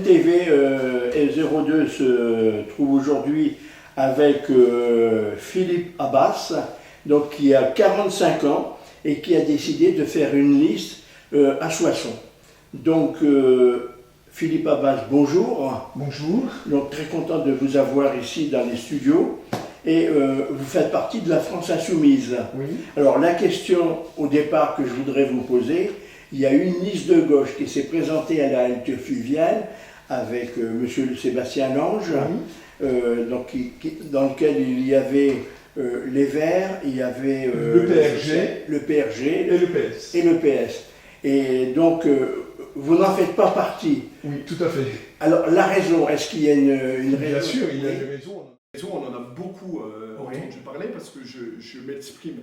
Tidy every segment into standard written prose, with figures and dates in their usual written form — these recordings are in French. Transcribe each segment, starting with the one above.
TV L02 se trouve aujourd'hui avec Philippe Abbas, donc, qui a 45 ans et qui a décidé de faire une liste à Soissons. Donc, Philippe Abbas, bonjour. Bonjour. Donc, très content de vous avoir ici dans les studios. Et vous faites partie de la France Insoumise. Oui. Alors, la question au départ que je voudrais vous poser, il y a une liste de gauche qui s'est présentée à la halte fluviale avec M. Sébastien Lange, Oui. donc, dans lequel il y avait les Verts, il y avait le PRG, le PRG et le PS. et le PS. Et donc, vous n'en faites pas partie. Oui, tout à fait. Alors, la raison, est-ce qu'il y a une raison? Bien sûr, il y a Oui. une raison. On en a beaucoup Oui. entendu parler parce que je m'exprime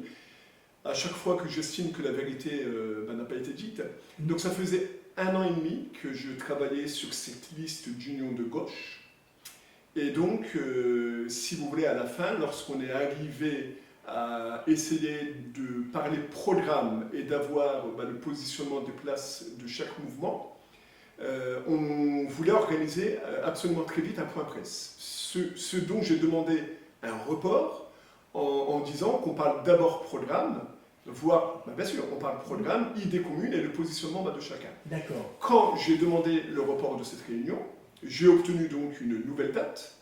à chaque fois que j'estime que la vérité n'a pas été dite. Donc ça faisait 1 an et demi que je travaillais sur cette liste d'union de gauche. Et donc, si vous voulez, à la fin, lorsqu'on est arrivé à essayer de parler programme et d'avoir le positionnement des places de chaque mouvement, on voulait organiser absolument très vite un point presse. Ce dont j'ai demandé un report en disant qu'on parle d'abord programme, voire, bien sûr, on parle programme, idée commune et le positionnement de chacun. D'accord. Quand j'ai demandé le report de cette réunion, j'ai obtenu donc une nouvelle date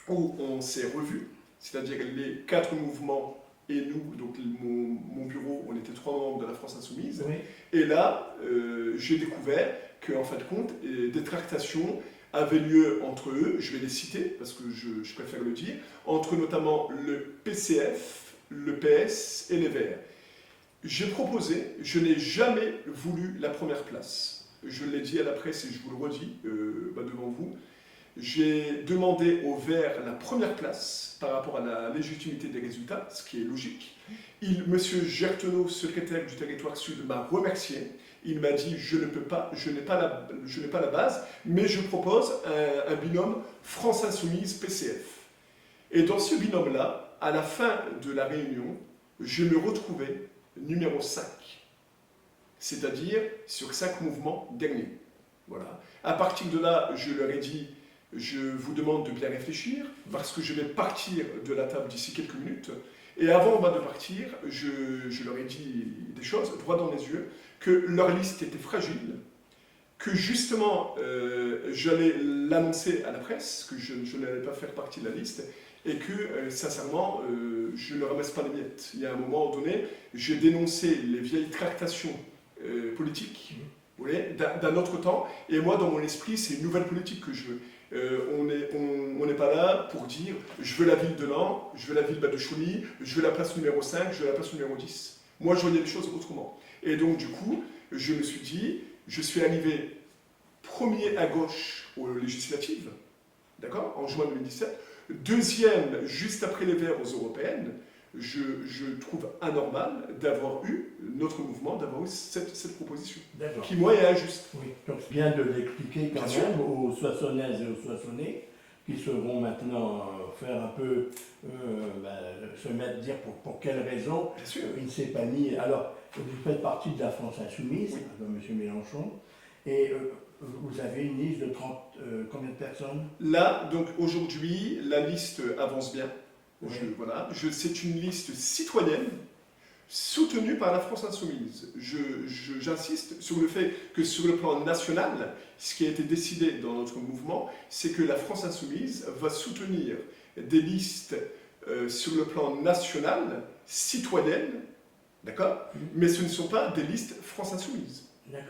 où on s'est revus, c'est-à-dire les 4 mouvements et nous, donc mon bureau, on était 3 membres de la France Insoumise. Oui. Et là, j'ai découvert qu'en fin de compte, des tractations avaient lieu entre eux, je vais les citer parce que je préfère le dire, entre notamment le PCF, le PS et les Verts. J'ai proposé, je n'ai jamais voulu la première place. Je l'ai dit à la presse et je vous le redis devant vous. J'ai demandé aux Verts la première place par rapport à la légitimité des résultats, ce qui est logique. Monsieur Gertenot, secrétaire du territoire sud, m'a remercié. Il m'a dit, je ne peux pas, je n'ai pas la base, mais je propose un binôme France Insoumise PCF. Et dans ce binôme-là, à la fin de la réunion, je me retrouvais numéro 5, c'est-à-dire sur 5 mouvements derniers. Voilà. À partir de là, je leur ai dit, je vous demande de bien réfléchir, parce que je vais partir de la table d'ici quelques minutes. Et avant de partir, je leur ai dit des choses, droit dans les yeux, que leur liste était fragile, que justement, j'allais l'annoncer à la presse, que je n'allais pas faire partie de la liste, et que, sincèrement, je ne ramasse pas les miettes. Il y a un moment donné, j'ai dénoncé les vieilles tractations politiques, vous voyez, d'un autre temps, et moi, dans mon esprit, c'est une nouvelle politique que je veux. On n'est pas là pour dire je veux la ville de Nantes, je veux la ville de Chauny, je veux la place numéro 5, je veux la place numéro 10. Moi, je voyais les choses autrement. Et donc, du coup, je me suis dit, je suis arrivé premier à gauche aux législatives, d'accord, en juin 2017, deuxième, juste après les Verts aux européennes. Je trouve anormal d'avoir eu notre mouvement, d'avoir eu cette proposition, qui, moi, est injuste. Oui, donc c'est bien de l'expliquer quand Bien même sûr. aux Soissonnaises et aux Soissonnais qui seront maintenant faire un peu, se mettre dire pour quelles raisons Bien sûr. il ne s'est pas mis. Alors, vous faites partie de la France Insoumise, Oui. comme M. Mélenchon, et vous avez une liste de 30, combien de personnes? Là, donc aujourd'hui, la liste avance bien. Oui. C'est une liste citoyenne soutenue par la France Insoumise. J'insiste sur le fait que sur le plan national, ce qui a été décidé dans notre mouvement, c'est que la France Insoumise va soutenir des listes sur le plan national, citoyennes, d'accord? Mais ce ne sont pas des listes France Insoumise.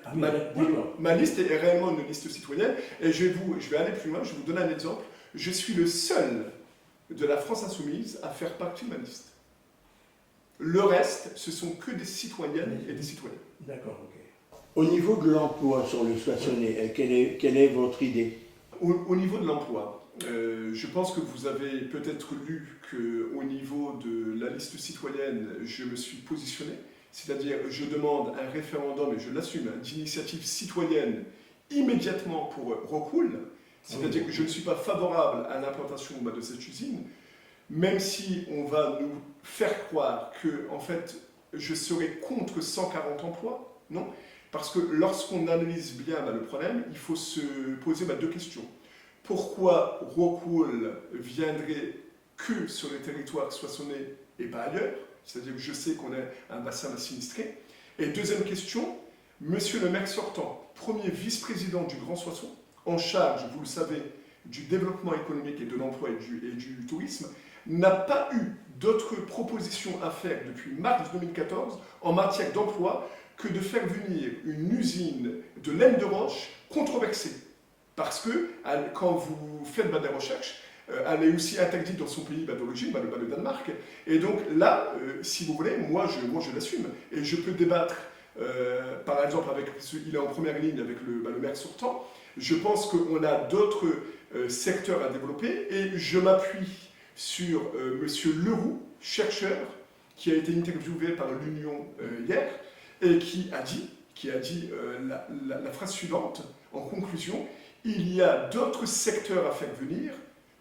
Ah, oui, d'accord. Ma liste est réellement une liste citoyenne, et je vais aller plus loin, je vais vous donner un exemple. Je suis le seul de la France Insoumise à faire partie de ma liste. Le reste, ce sont que des citoyennes et des citoyens. D'accord, ok. Au niveau de l'emploi sur le Soissonnais, quelle est votre idée? Au niveau de l'emploi, je pense que vous avez peut-être lu qu'au niveau de la liste citoyenne, je me suis positionné. C'est-à-dire, je demande un référendum, et je l'assume, d'initiative citoyenne immédiatement pour Rockwool. C'est-à-dire que je ne suis pas favorable à l'implantation de cette usine, même si on va nous faire croire que, en fait, je serai contre 140 emplois. Non, Parce que lorsqu'on analyse bien le problème, il faut se poser deux questions. Pourquoi Rockwool viendrait que sur les territoires soissonnais et pas ailleurs? C'est-à-dire que je sais qu'on a un bassin sinistré. Et deuxième question, monsieur le maire sortant, premier vice-président du Grand Soissons, en charge, vous le savez, du développement économique et de l'emploi et du tourisme, n'a pas eu d'autres propositions à faire depuis mars 2014 en matière d'emploi que de faire venir une usine de laine de roche controversée. Parce que quand vous faites des recherches, elle est aussi interdite dans son pays d'origine, le Danemark. Et donc là, si vous voulez, moi je l'assume. Et je peux débattre, par exemple, il est en première ligne avec le maire sortant. Je pense qu'on a d'autres secteurs à développer. Et je m'appuie sur monsieur Leroux, chercheur, qui a été interviewé par l'Union hier, et qui a dit la phrase suivante, en conclusion: il y a d'autres secteurs à faire venir,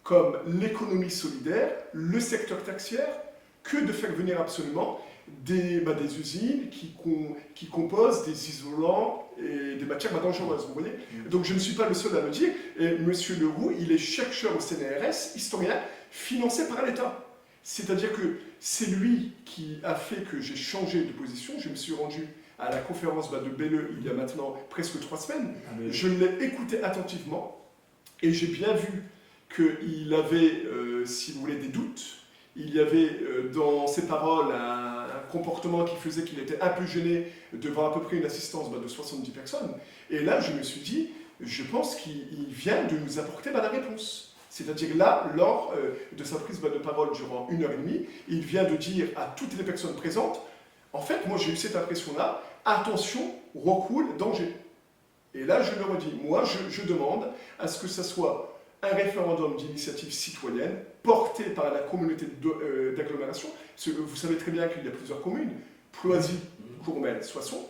comme l'économie solidaire, le secteur tertiaire, que de faire venir absolument des usines qui composent des isolants et des matières dangereuses, vous voyez. Donc je ne suis pas le seul à le dire, et M. Leroux, il est chercheur au CNRS, historien, financé par l'État. C'est-à-dire que c'est lui qui a fait que j'ai changé de position. Je me suis rendu à la conférence de Belleux il y a maintenant presque 3 semaines. Je l'ai écouté attentivement et j'ai bien vu qu'il avait, si vous voulez, des doutes. Il y avait dans ses paroles un comportement qui faisait qu'il était un peu gêné devant à peu près une assistance de 70 personnes. Et là, je me suis dit, je pense qu'il vient de nous apporter la réponse. C'est-à-dire là, lors de sa prise de parole durant 1h30, il vient de dire à toutes les personnes présentes, en fait, moi j'ai eu cette impression-là, attention, Rockwool, danger. Et là, je le redis, moi je demande à ce que ce soit un référendum d'initiative citoyenne porté par la communauté d'agglomération. Vous savez très bien qu'il y a plusieurs communes, Ploisy, Courmelles, Soissons.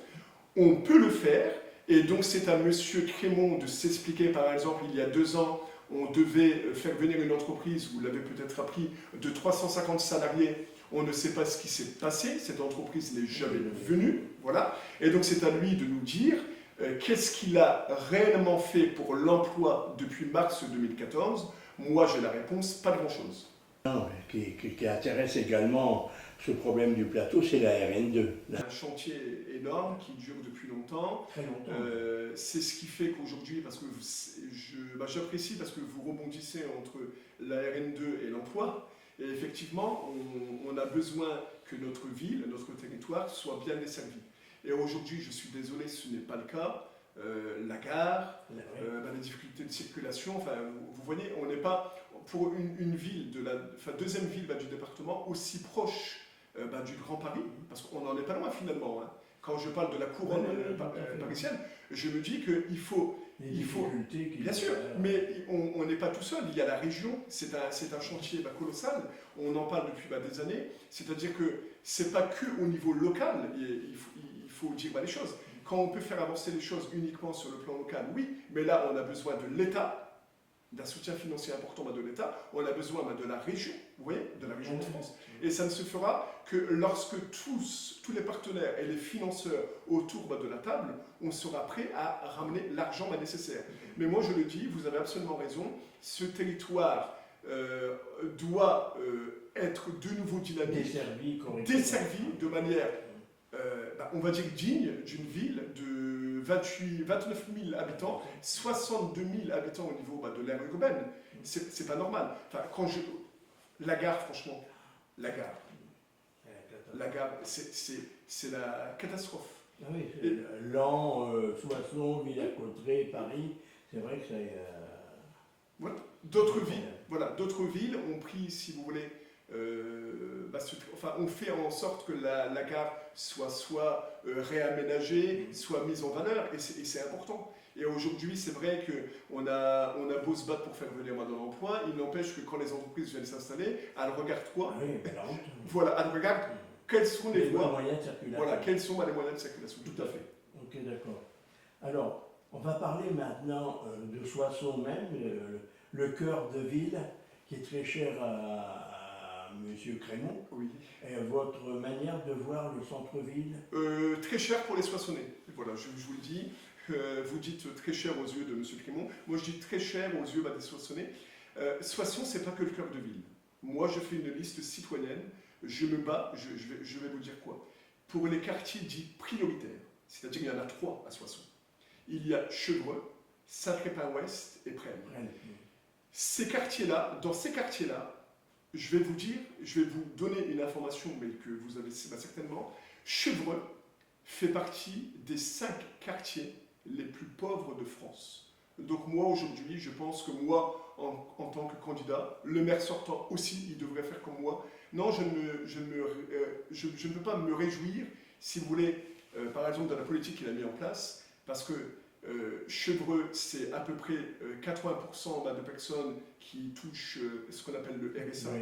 On peut le faire, et donc c'est à M. Crémont de s'expliquer, par exemple, il y a 2 ans, on devait faire venir une entreprise, vous l'avez peut-être appris, de 350 salariés. On ne sait pas ce qui s'est passé, cette entreprise n'est jamais venue. Voilà. Et donc c'est à lui de nous dire qu'est-ce qu'il a réellement fait pour l'emploi depuis mars 2014. Moi j'ai la réponse, pas grand-chose. Qui intéresse également ce problème du plateau, c'est la RN2. Un chantier énorme qui dure depuis longtemps. Très longtemps. C'est ce qui fait qu'aujourd'hui, parce que j'apprécie parce que vous rebondissez entre la RN2 et l'emploi. Et effectivement, on a besoin que notre ville, notre territoire soit bien desservi. Et aujourd'hui, je suis désolé, ce n'est pas le cas. La gare, les difficultés de circulation, enfin, vous voyez, on n'est pas pour une ville, deuxième ville du département, aussi proche du Grand Paris, parce qu'on n'en est pas loin finalement. Hein. Quand je parle de la couronne parisienne, je me dis qu'il faut... Bien sûr, mais on n'est pas tout seul, il y a la région, c'est un chantier colossal, on en parle depuis des années, c'est-à-dire que c'est pas que au niveau local, il faut dire les choses. Quand on peut faire avancer les choses uniquement sur le plan local, oui, mais là on a besoin de l'État, d'un soutien financier important de l'État, on a besoin de la région, vous voyez, de la région de France. Et ça ne se fera que lorsque tous les partenaires et les financeurs autour de la table, on sera prêt à ramener l'argent nécessaire. Mais moi je le dis, vous avez absolument raison, ce territoire doit être de nouveau dynamique, desservi de manière, on va dire, digne d'une ville de 29 000 habitants, 62 000 habitants au niveau de l'aire urbaine. C'est pas normal. Enfin, la gare, franchement, la gare, c'est la catastrophe. Ah oui, Laon, Soissons, Villers-Cotterêts, Paris, c'est vrai que c'est... Voilà. D'autres villes ont pris, si vous voulez, on fait en sorte que la gare soit réaménagée, soit mise en valeur, et c'est important. Et aujourd'hui, c'est vrai qu'on a beau se battre pour faire venir de l'emploi, il n'empêche que quand les entreprises viennent s'installer, elles regardent quoi? Voilà, elles regardent quels sont les moyens de circulation. Voilà, quels sont les moyens de circulation, tout à fait. Ok, d'accord. Alors, on va parler maintenant de Soissons même, le cœur de ville, qui est très cher à Monsieur Crémont, Oui. votre manière de voir le centre-ville? Très cher pour les Soissonnais. Voilà, je vous le dis. Vous dites très cher aux yeux de M. Crémont. Moi, je dis très cher aux yeux des Soissonnais. Soissons, c'est pas que le cœur de ville. Moi, je fais une liste citoyenne. Je me bats, je vais vous dire quoi. Pour les quartiers dits prioritaires, c'est-à-dire qu'il y en a 3 à Soissons. Il y a Chevreux, Saint-Crépin-Ouest et Presles. Ces quartiers-là, dans ces quartiers-là, je vais vous donner une information, mais que vous avez certainement. Chevreux fait partie des 5 quartiers les plus pauvres de France. Donc moi, aujourd'hui, je pense que moi, en tant que candidat, le maire sortant aussi, il devrait faire comme moi. Non, je ne peux pas me réjouir, si vous voulez, par exemple, de la politique qu'il a mis en place, parce que Chevreux, c'est à peu près 80% de personnes qui touchent ce qu'on appelle le RSA. Oui.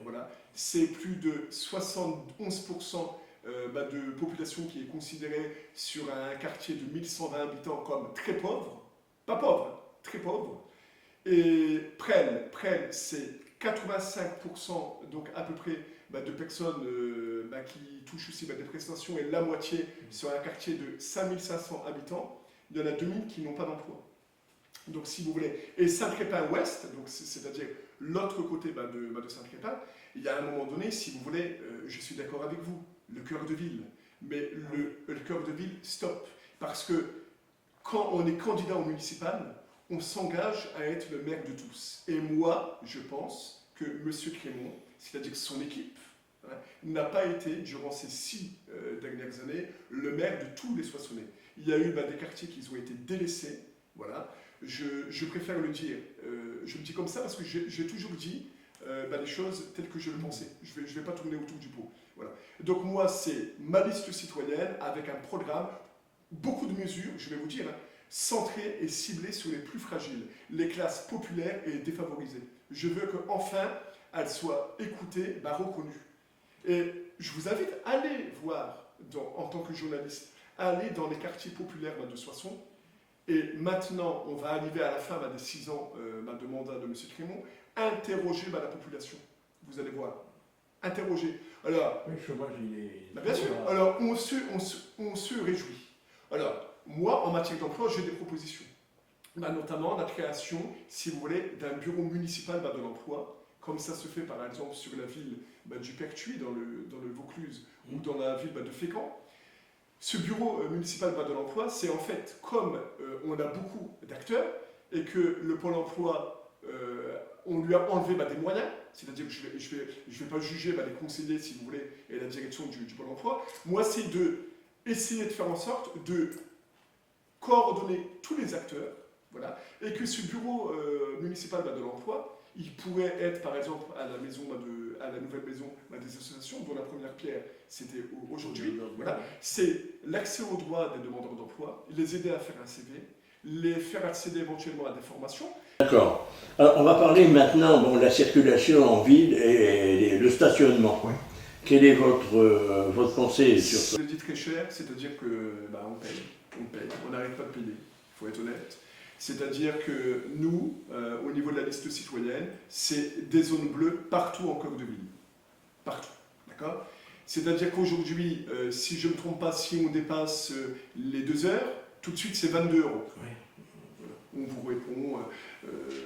Voilà. C'est plus de 71% de population qui est considérée sur un quartier de 1120 habitants comme très pauvre. Pas pauvre, hein, très pauvre. Et Presles, c'est 85%, donc à peu près, de personnes qui touchent aussi des prestations, et la moitié sur un quartier de 5500 habitants. Il y en a 2000 qui n'ont pas d'emploi. Donc, si vous voulez, et Saint-Crépin-Ouest, c'est-à-dire l'autre côté de Saint-Crépin, il y a un moment donné, si vous voulez, je suis d'accord avec vous, le cœur de ville. Mais le cœur de ville, stop. Parce que quand on est candidat au municipal, on s'engage à être le maire de tous. Et moi, je pense que M. Crémont, c'est-à-dire son équipe, n'a pas été, durant ces 6 dernières années, le maire de tous les Soissonnais. Il y a eu des quartiers qui ont été délaissés. Voilà. Je préfère le dire. Je le dis comme ça parce que j'ai toujours dit les choses telles que je le pensais. Je vais pas tourner autour du pot. Voilà. Donc moi, c'est ma liste citoyenne avec un programme, beaucoup de mesures, je vais vous dire, centrées et ciblées sur les plus fragiles, les classes populaires et défavorisées. Je veux qu'enfin, elles soient écoutées, reconnues. Et je vous invite à aller voir, en tant que journaliste, aller dans les quartiers populaires de Soissons. Et maintenant, on va arriver à la fin des 6 ans de mandat de M. Crémont, interroger la population. Vous allez voir. Interroger. Alors, oui, le chômage, il est... bien sûr. Alors, on se réjouit. Alors, moi, en matière d'emploi, j'ai des propositions. Notamment la création, si vous voulez, d'un bureau municipal de l'emploi, comme ça se fait par exemple sur la ville du Pertuis, dans le Vaucluse, ou dans la ville de Fécamp. Ce bureau municipal de l'emploi, c'est en fait comme on a beaucoup d'acteurs et que le Pôle emploi, on lui a enlevé des moyens, c'est-à-dire que je vais pas juger les conseillers, si vous voulez, et la direction du Pôle emploi. Moi, c'est d'essayer de faire en sorte de coordonner tous les acteurs, voilà, et que ce bureau municipal de l'emploi, il pourrait être par exemple à la nouvelle maison des associations, dont la première pierre c'était aujourd'hui. Voilà. C'est l'accès aux droits des demandeurs d'emploi, les aider à faire un CV, les faire accéder éventuellement à des formations. D'accord. Alors on va parler maintenant de la circulation en ville et le stationnement. Oui. Quelle est votre pensée sur ça? Je le dis très cher, c'est-à-dire que on paye, on n'arrête pas de payer, il faut être honnête. C'est-à-dire que nous, au niveau de la liste citoyenne, c'est des zones bleues partout en cœur de ville. Partout. D'accord ? C'est-à-dire qu'aujourd'hui, si je ne me trompe pas, si on dépasse les 2 heures, tout de suite c'est 22 €. Oui. On vous répond,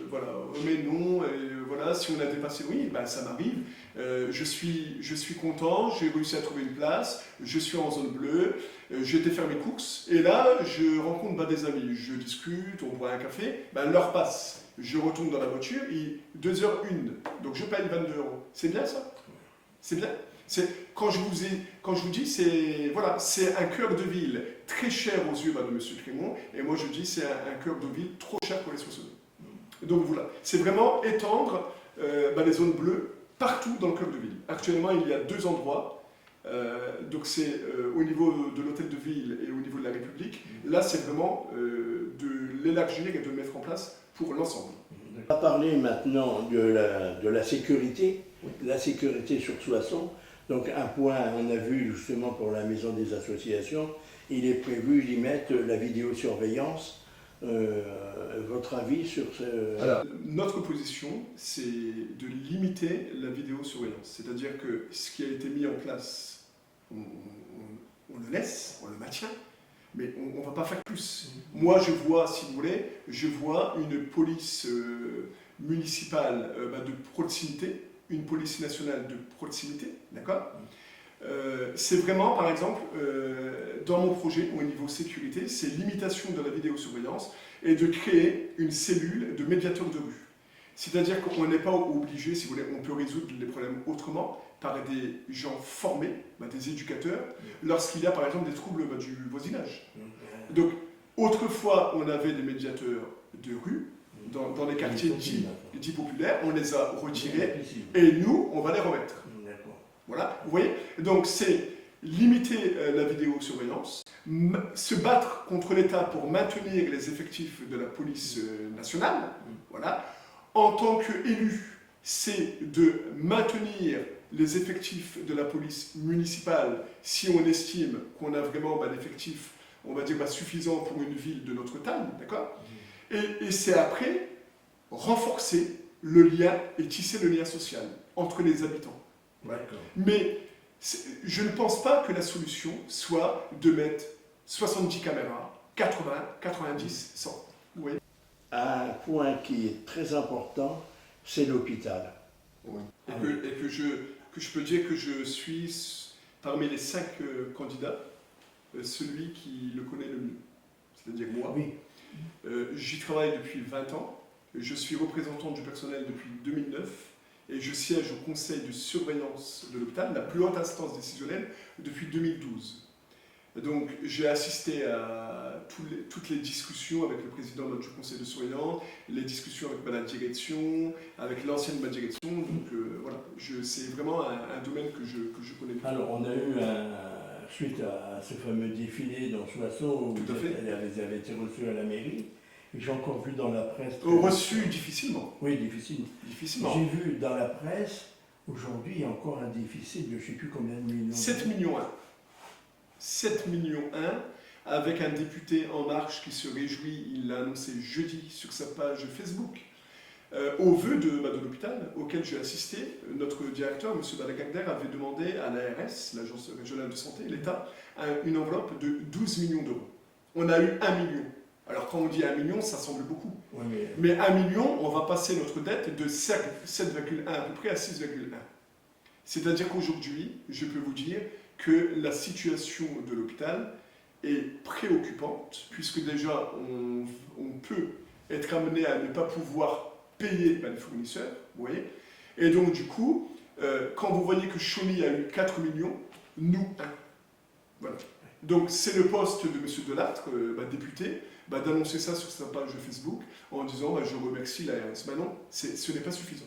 voilà, mais non, voilà, si on a dépassé, oui, ça m'arrive. Je suis content, j'ai réussi à trouver une place, je suis en zone bleue, j'ai été faire mes courses, et là, je rencontre des amis, je discute, on boit un café, l'heure passe, je retourne dans la voiture, et 2h01, donc je paye 22 €. C'est bien ça? C'est bien? Quand je vous dis, c'est un cœur de ville très cher aux yeux de M. Crémont, et moi je dis c'est un cœur de ville trop cher pour les Soissonnais. Donc voilà, c'est vraiment étendre les zones bleues partout dans le cœur de ville. Actuellement, il y a 2 endroits, donc c'est au niveau de l'hôtel de ville et au niveau de la République. Là, c'est vraiment de l'élargir et de le mettre en place pour l'ensemble. On va parler maintenant de la sécurité, la sécurité sur Soissons. Donc un point, on a vu justement pour la maison des associations, il est prévu d'y mettre la vidéosurveillance votre avis sur ce... Alors, notre position, c'est de limiter la vidéosurveillance. C'est-à-dire que ce qui a été mis en place, on le laisse, on le maintient, mais on ne va pas faire plus. Moi, je vois, si vous voulez, je vois une police municipale de proximité, une police nationale de proximité, d'accord ? C'est vraiment, par exemple, dans mon projet, au niveau sécurité, c'est limitation de la vidéosurveillance et de créer une cellule de médiateurs de rue. C'est-à-dire qu'on n'est pas obligé, si vous voulez, on peut résoudre les problèmes autrement par des gens formés, des éducateurs, lorsqu'il y a par exemple des troubles du voisinage. Donc, autrefois, on avait des médiateurs de rue dans les quartiers dits populaires, on les a retirés et nous, on va les remettre. Voilà, vous voyez? Donc, c'est limiter la vidéosurveillance, se battre contre l'État pour maintenir les effectifs de la police nationale, voilà. En tant qu'élu, c'est de maintenir les effectifs de la police municipale si on estime qu'on a vraiment l'effectif, on va dire, suffisant pour une ville de notre taille, d'accord? Et c'est après renforcer le lien et tisser le lien social entre les habitants. Mais je ne pense pas que la solution soit de mettre 70 caméras, 80, 90, 100. Vous voyez ? Un point qui est très important, c'est l'hôpital. Oui. Et que je peux dire que je suis, parmi les 5 candidats, celui qui le connaît le mieux. C'est-à-dire moi. Oui. J'y travaille depuis 20 ans. Je suis représentant du personnel depuis 2009. Et je siège au conseil de surveillance de l'hôpital, la plus haute instance décisionnelle, depuis 2012. Donc j'ai assisté à toutes les discussions avec le président du conseil de surveillance, les discussions avec la direction, avec l'ancienne direction. Donc voilà, c'est vraiment un domaine que je connais bien. Alors on a eu, suite à ce fameux défilé dans Soissons, où vous avez été reçu à la mairie. J'ai encore vu dans la presse... Reçu difficilement. Oui, difficilement. J'ai vu dans la presse, aujourd'hui, il y a encore un déficit de je ne sais plus combien de millions. 7 millions 1. 7 millions 1, avec un député En Marche qui se réjouit, il l'a annoncé jeudi sur sa page Facebook, au vœu de l'hôpital auquel j'ai assisté. Notre directeur, M. Balagagder, avait demandé à l'ARS, l'Agence régionale de santé, l'État, une enveloppe de 12 millions d'euros. On a eu 1 million. Alors quand on dit 1 million, ça semble beaucoup. Oui, mais 1 million, on va passer notre dette de 7,1 à peu près à 6,1. C'est-à-dire qu'aujourd'hui, je peux vous dire que la situation de l'hôpital est préoccupante, puisque déjà on peut être amené à ne pas pouvoir payer les fournisseurs, vous voyez. Et donc du coup, quand vous voyez que Chauny a eu 4 millions, nous 1. Voilà. Donc c'est le poste de M. Delattre, député, d'annoncer ça sur sa page Facebook en disant je remercie l'ARS. Non, ce n'est pas suffisant.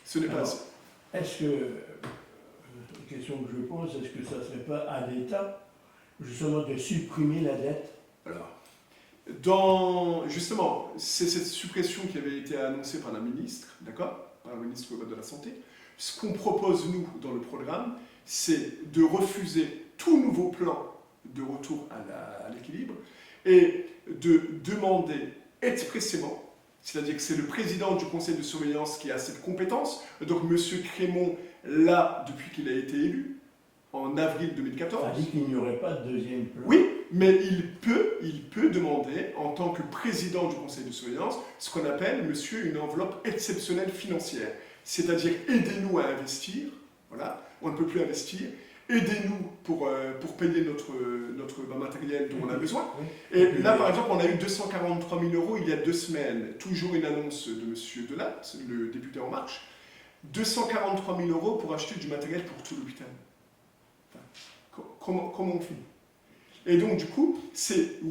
Ce n'est pas assez. Est-ce que, question que je pose, est-ce que ça ne serait pas à l'État justement de supprimer la dette? Alors, justement, c'est cette suppression qui avait été annoncée par la ministre, d'accord, par la ministre de la Santé. Ce qu'on propose, nous, dans le programme, c'est de refuser tout nouveau plan de retour à l'équilibre et de demander expressément, c'est-à-dire que c'est le président du conseil de surveillance qui a cette compétence, donc M. Crémont l'a depuis qu'il a été élu, en avril 2014. Ça dit qu'il n'y aurait pas de deuxième plan. Oui, mais il peut demander, en tant que président du conseil de surveillance, ce qu'on appelle, monsieur, une enveloppe exceptionnelle financière. C'est-à-dire, aidez-nous à investir, voilà, on ne peut plus investir, aidez-nous pour payer notre matériel dont on a besoin. Et là, par exemple, on a eu 243 000 euros il y a 2 semaines. Toujours une annonce de M. Delattre, le député En Marche. 243 000 euros pour acheter du matériel pour tout l'hôpital. Comment on fait? Et donc, du coup, c'est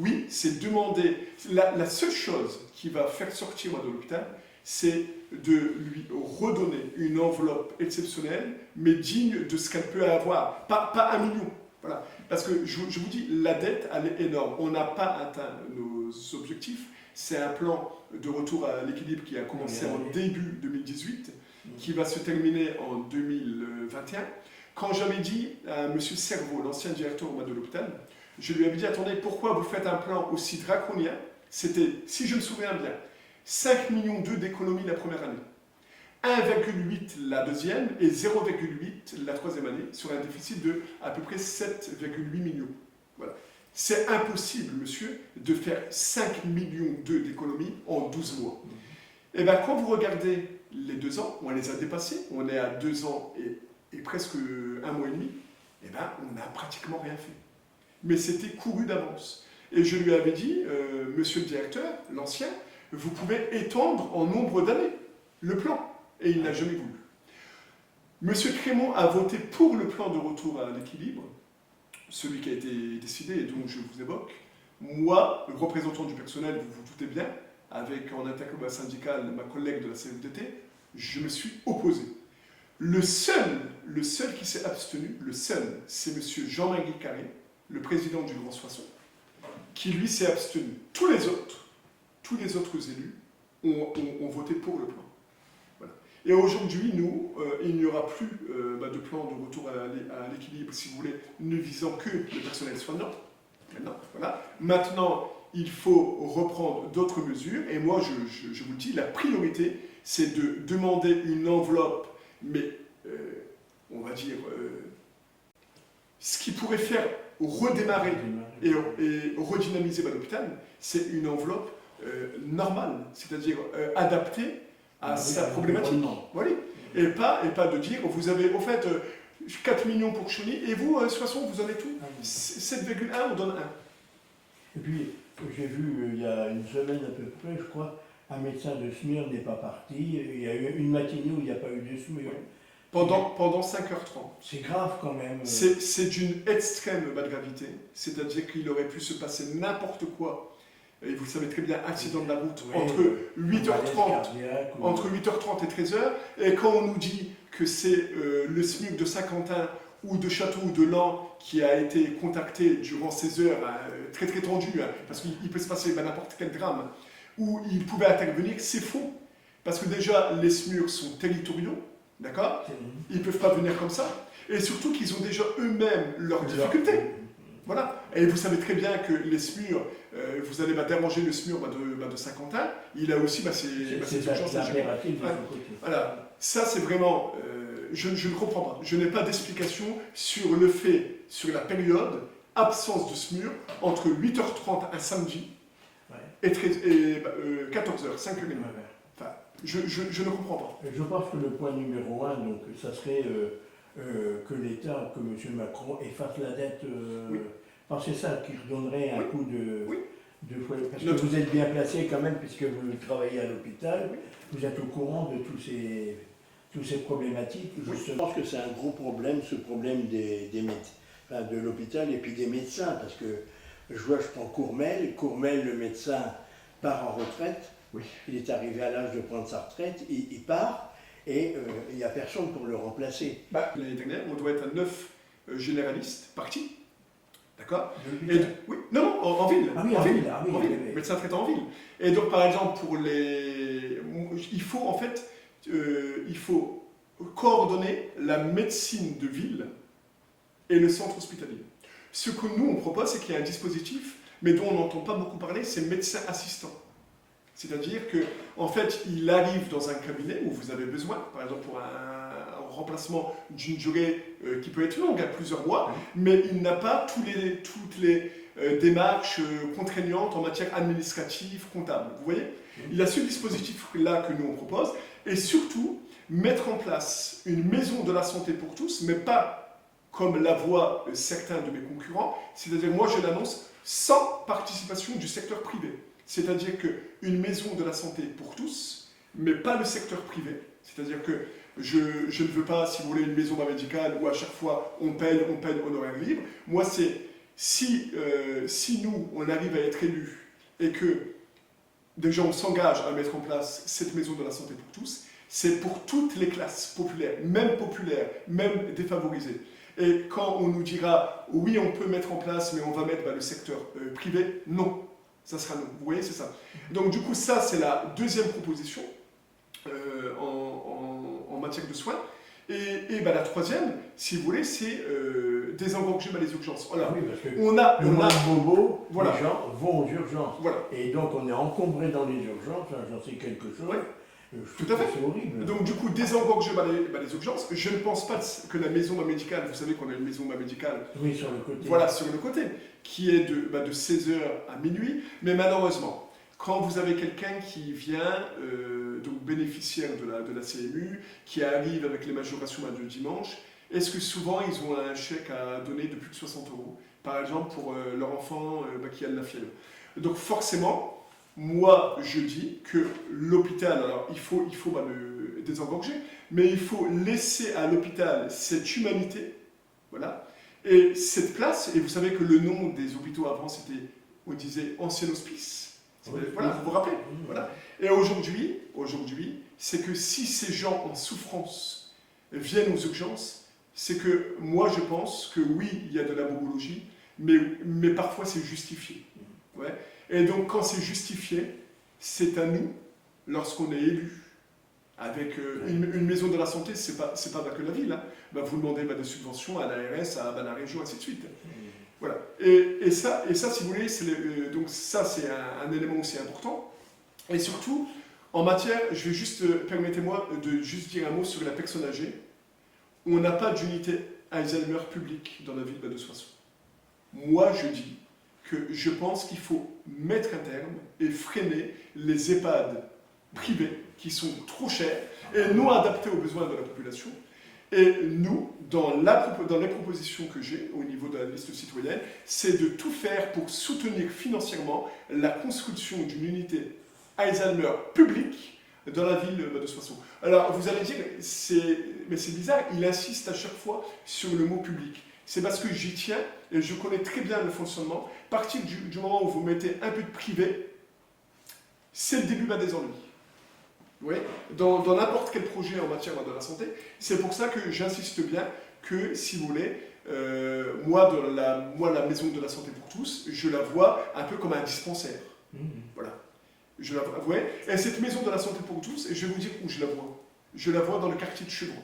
demander... La seule chose qui va faire sortir de l'hôpital, c'est de lui redonner une enveloppe exceptionnelle, mais digne de ce qu'elle peut avoir. Pas 1 million. Voilà. Parce que, je vous dis, la dette, elle est énorme. On n'a pas atteint nos objectifs. C'est un plan de retour à l'équilibre qui a commencé en début 2018, qui va se terminer en 2021. Quand j'avais dit à M. Cerveau, l'ancien directeur de l'hôpital, je lui avais dit, attendez, pourquoi vous faites un plan aussi draconien, c'était, si je me souviens bien, 5,2 millions d'économies la première année, 1,8 la deuxième et 0,8 la troisième année, sur un déficit de à peu près 7,8 millions. Voilà. C'est impossible, monsieur, de faire 5,2 millions d'économies en 12 mois. Et bien, quand vous regardez les 2 ans, on les a dépassés, on est à 2 ans et presque 1 mois et demi, et bien, on n'a pratiquement rien fait. Mais c'était couru d'avance. Et je lui avais dit, monsieur le directeur, l'ancien, vous pouvez étendre en nombre d'années le plan. Et il n'a jamais voulu. Monsieur Crémont a voté pour le plan de retour à l'équilibre, celui qui a été décidé et dont je vous évoque. Moi, le représentant du personnel, vous vous doutez bien, avec en intercommun syndical ma collègue de la CFDT, je me suis opposé. Le seul qui s'est abstenu, c'est monsieur Jean-Marie Carré, le président du Grand Soissons, qui lui s'est abstenu. Tous les autres élus ont voté pour le plan. Voilà. Et aujourd'hui, nous, il n'y aura plus de plan de retour à l'équilibre, si vous voulez, ne visant que le personnel soignant. Maintenant, il faut reprendre d'autres mesures, et moi, je vous le dis, la priorité, c'est de demander une enveloppe, mais on va dire, ce qui pourrait faire redémarrer et redynamiser l'hôpital, c'est une enveloppe normale, c'est-à-dire adaptée à sa problématique. Voilà. Et pas de dire, vous avez au fait 4 millions pour Chauny, et vous, Soissons, vous en avez tout 7,1, on donne 1. Et puis, j'ai vu il y a une semaine à peu près, je crois, un médecin de SMUR n'est pas parti. Il y a eu une matinée où il n'y a pas eu de SMUR. Pendant 5h30. C'est grave quand même. C'est d'une extrême gravité. C'est-à-dire qu'il aurait pu se passer n'importe quoi. Et vous savez très bien, accident de la route, entre 8h30 et 13h. Et quand on nous dit que c'est le SMUR de Saint-Quentin ou de Château ou de Laon qui a été contacté durant ces heures très très tendues, parce qu'il peut se passer n'importe quel drame, où il pouvait intervenir, c'est faux. Parce que déjà, les SMUR sont territoriaux, d'accord ? Ils ne peuvent pas venir comme ça. Et surtout qu'ils ont déjà eux-mêmes leurs difficultés. Voilà. Et vous savez très bien que les SMUR, vous allez déranger le SMUR de Saint-Quentin, il a aussi ses urgences à gérer. Voilà. Ça, c'est vraiment... je ne comprends pas. Je n'ai pas d'explication sur le fait, sur la période, absence de SMUR, entre 8h30 un samedi et 14h, 5h30. Enfin, je ne comprends pas. Je pense que le point numéro 1, donc, ça serait que l'État, que M. Macron efface la dette. Parce que c'est ça qui redonnerait un coup de... Parce que vous êtes bien placé quand même, puisque vous travaillez à l'hôpital, vous êtes au courant de toutes ces problématiques. Je pense que c'est un gros problème, ce problème de l'hôpital et puis des médecins, parce que je prends Courmel, le médecin part en retraite, il est arrivé à l'âge de prendre sa retraite, il part, et il n'y a personne pour le remplacer. L'année dernière, on doit être à 9 généralistes partis. D'accord. Oui, non, en ville. Ah oui, en ville. Médecin traitant en ville. Et donc, par exemple, il faut en fait, il faut coordonner la médecine de ville et le centre hospitalier. Ce que nous, on propose, c'est qu'il y a un dispositif, mais dont on n'entend pas beaucoup parler, c'est médecin assistant. C'est-à-dire qu'en fait, il arrive dans un cabinet où vous avez besoin, par exemple pour un remplacement d'une durée qui peut être longue, à plusieurs mois, mais il n'a pas toutes les démarches contraignantes en matière administrative, comptable. Vous voyez ? Il y a ce dispositif-là que nous on propose, et surtout mettre en place une maison de la santé pour tous, mais pas comme la voient certains de mes concurrents, c'est-à-dire moi je l'annonce sans participation du secteur privé. C'est-à-dire qu'une maison de la santé pour tous, mais pas le secteur privé. C'est-à-dire que je ne veux pas, si vous voulez, une maison médicale où à chaque fois on paye honoraire libre. Moi, c'est si nous, on arrive à être élus et que déjà on s'engage à mettre en place cette maison de la santé pour tous, c'est pour toutes les classes populaires, même défavorisées. Et quand on nous dira, oui, on peut mettre en place, mais on va mettre le secteur privé, non. Ça sera non. Vous voyez, c'est ça. Donc du coup, ça, c'est la deuxième proposition en matière de soins. La troisième, si vous voulez, c'est désengorger les urgences. Voilà. Oui, parce que On a, le moins de bobos, voilà. les gens vont aux urgences. Voilà. Et donc on est encombré dans les urgences, j'en sais quelque chose. Ouais. Je Tout à fait. C'est horrible. Donc du coup, désengorger les urgences. Je ne pense pas que la maison médicale, vous savez qu'on a une maison médicale, Oui, sur le côté. voilà, sur le côté, qui est de 16h à minuit. Mais malheureusement, quand vous avez quelqu'un qui vient, donc bénéficiaire de la CMU, qui arrive avec les majorations de dimanche, est-ce que souvent ils ont un chèque à donner de plus de 60 €, par exemple pour leur enfant qui a de la fièvre. Donc forcément, moi je dis que l'hôpital, alors il faut le désengorger, mais il faut laisser à l'hôpital cette humanité, voilà, et cette place. Et vous savez que le nom des hôpitaux avant c'était, on disait ancien hospice. Oui. Voilà, vous vous rappelez, Oui. voilà. Et aujourd'hui, c'est que si ces gens en souffrance viennent aux urgences, c'est que moi je pense que oui, il y a de la bobologie, mais parfois c'est justifié. Ouais. Et donc quand c'est justifié, c'est à nous, lorsqu'on est élu, avec une maison de la santé, c'est pas que la ville, hein. Vous demandez des subventions à l'ARS, à la région, ainsi de suite. Voilà. Et ça, si vous voulez, donc ça c'est un élément aussi important. Et surtout, en matière, je vais juste, permettez-moi de juste dire un mot sur la personne âgée. On n'a pas d'unité Alzheimer publique dans la ville de Soissons. Moi, je dis que je pense qu'il faut mettre un terme et freiner les EHPAD privés qui sont trop chers et non adaptés aux besoins de la population. Et nous, dans les propositions que j'ai au niveau de la liste citoyenne, c'est de tout faire pour soutenir financièrement la construction d'une unité Alzheimer publique dans la ville de Soissons. Alors vous allez dire, mais c'est bizarre, il insiste à chaque fois sur le mot public. C'est parce que j'y tiens et je connais très bien le fonctionnement. À partir du moment où vous mettez un peu de privé, c'est le début des ennuis. Oui, dans n'importe quel projet en matière de la santé. C'est pour ça que j'insiste bien que, si vous voulez, moi, la maison de la santé pour tous, je la vois un peu comme un dispensaire. Voilà. Je la vois. Et cette maison de la santé pour tous, et je vais vous dire où je la vois. Je la vois dans le quartier de Chevron.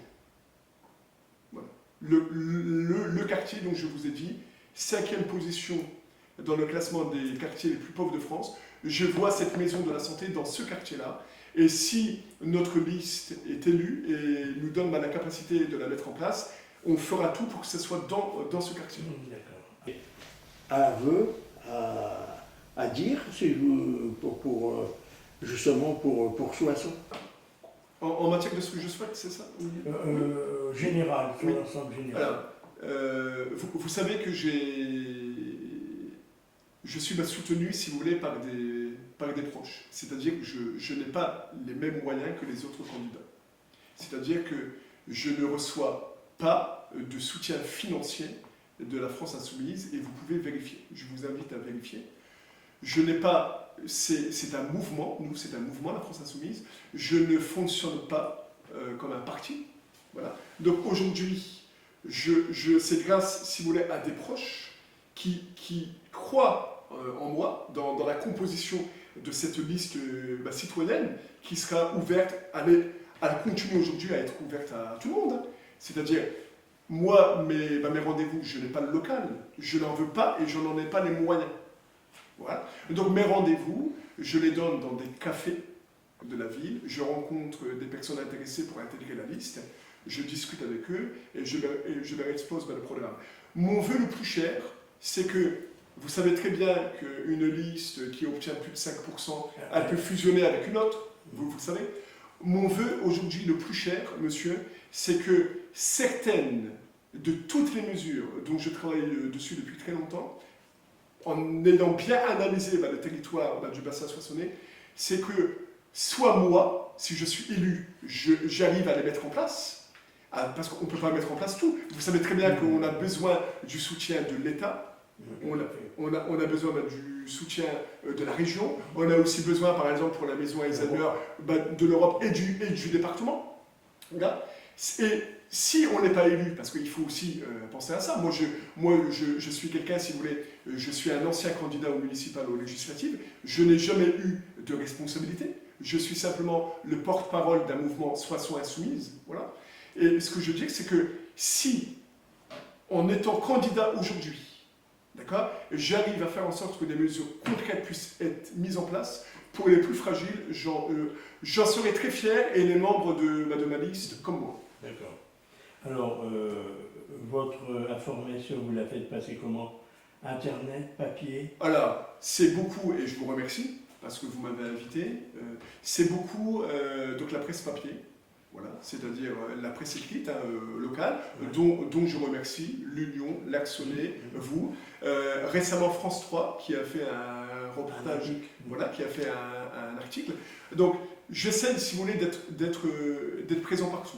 Voilà. Le quartier dont je vous ai dit, 5e position dans le classement des quartiers les plus pauvres de France. Je vois cette maison de la santé dans ce quartier-là. Et si notre liste est élue et nous donne la capacité de la mettre en place, on fera tout pour que ce soit dans ce quartier. D'accord. Un vœu à dire, justement pour Soissons. En matière de ce que je souhaite, c'est ça? Général, sur oui. l'ensemble général. Alors, vous savez que je suis soutenu, si vous voulez, par des proches. C'est-à-dire que je n'ai pas les mêmes moyens que les autres candidats. C'est-à-dire que je ne reçois pas de soutien financier de la France Insoumise, et vous pouvez vérifier. Je vous invite à vérifier. Je n'ai pas... C'est un mouvement, nous c'est un mouvement, la France Insoumise. Je ne fonctionne pas comme un parti. Voilà. Donc aujourd'hui, c'est grâce, si vous voulez, à des proches qui croient en moi, dans la composition de cette liste citoyenne, qui sera ouverte, elle continue aujourd'hui à être ouverte à tout le monde. C'est-à-dire, moi, mes rendez-vous, je n'ai pas le local, je n'en veux pas et je n'en ai pas les moyens. Voilà. Donc mes rendez-vous, je les donne dans des cafés de la ville, je rencontre des personnes intéressées pour intégrer la liste, je discute avec eux et je leur expose le programme. Mon vœu le plus cher, c'est que vous savez très bien qu'une liste qui obtient plus de 5%, elle peut fusionner avec une autre, vous le savez. Mon vœu aujourd'hui le plus cher, monsieur, c'est que certaines de toutes les mesures dont je travaille dessus depuis très longtemps, en ayant bien analysé le territoire du bassin soissonnais, c'est que soit moi, si je suis élu, j'arrive à les mettre en place, parce qu'on ne peut pas mettre en place tout. Vous savez très bien qu'on a besoin du soutien de l'État, on a besoin du soutien de la région, on a aussi besoin, par exemple, pour la maison Alzheimer, de l'Europe et du département. Voilà. Et si on n'est pas élu, parce qu'il faut aussi penser à ça, moi je suis quelqu'un, si vous voulez, je suis un ancien candidat au municipal, aux législatives, je n'ai jamais eu de responsabilité, je suis simplement le porte-parole d'un mouvement Soissons Insoumise, voilà. Et ce que je dis, c'est que si, en étant candidat aujourd'hui, d'accord, j'arrive à faire en sorte que des mesures concrètes puissent être mises en place pour les plus fragiles, j'en serai très fier et les membres de ma liste comme moi. D'accord. Alors, votre information, vous la faites passer comment? Internet, papier? Alors, c'est beaucoup, et je vous remercie, parce que vous m'avez invité, c'est beaucoup donc la presse papier, voilà, c'est-à-dire la presse écrite, hein, locale, dont je remercie l'Union, l'Axonnet, vous. Récemment, France 3, qui a fait un reportage, voilà, qui a fait un article. Donc, j'essaie, si vous voulez, d'être présent partout.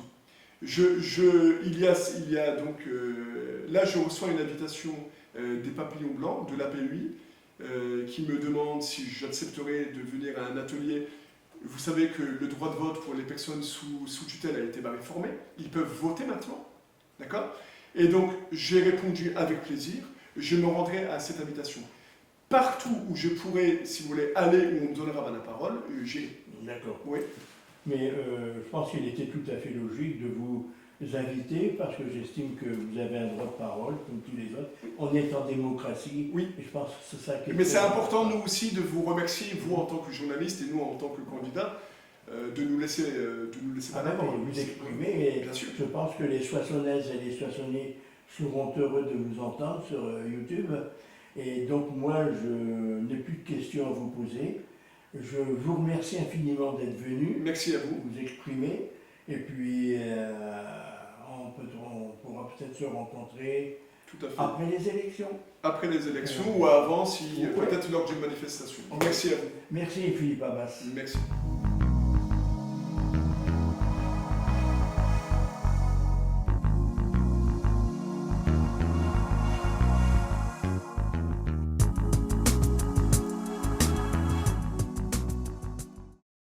Il y a donc, là, je reçois une invitation des Papillons Blancs, de l'APUI, qui me demande si j'accepterais de venir à un atelier. Vous savez que le droit de vote pour les personnes sous tutelle a été réformé. Ils peuvent voter maintenant. D'accord? Et donc, j'ai répondu avec plaisir. Je me rendrai à cette invitation. Partout où je pourrai, si vous voulez, aller, où on me donnera la parole, j'irai. D'accord. Oui. Mais je pense qu'il était tout à fait logique de vous inviter, parce que j'estime que vous avez un droit de parole, comme tous les autres. On est en démocratie, Oui. Et je pense que c'est ça qui est... Mais c'est important, nous aussi, de vous remercier, vous en tant que journaliste et nous en tant que candidats, de nous laisser Ah ben bon, vous exprimer, et Bien sûr. je pense que les Soissonnaises et les Soissonnais seront heureux de vous entendre sur YouTube. Et donc moi, je n'ai plus de questions à vous poser. Je vous remercie infiniment d'être venu. Merci à vous. Vous exprimer. Et puis, on pourra peut-être se rencontrer Tout à fait. après les élections. Après les élections ou avant, si Ouais. peut-être lors d'une manifestation. Merci à vous. Merci Philippe Abbas. Merci.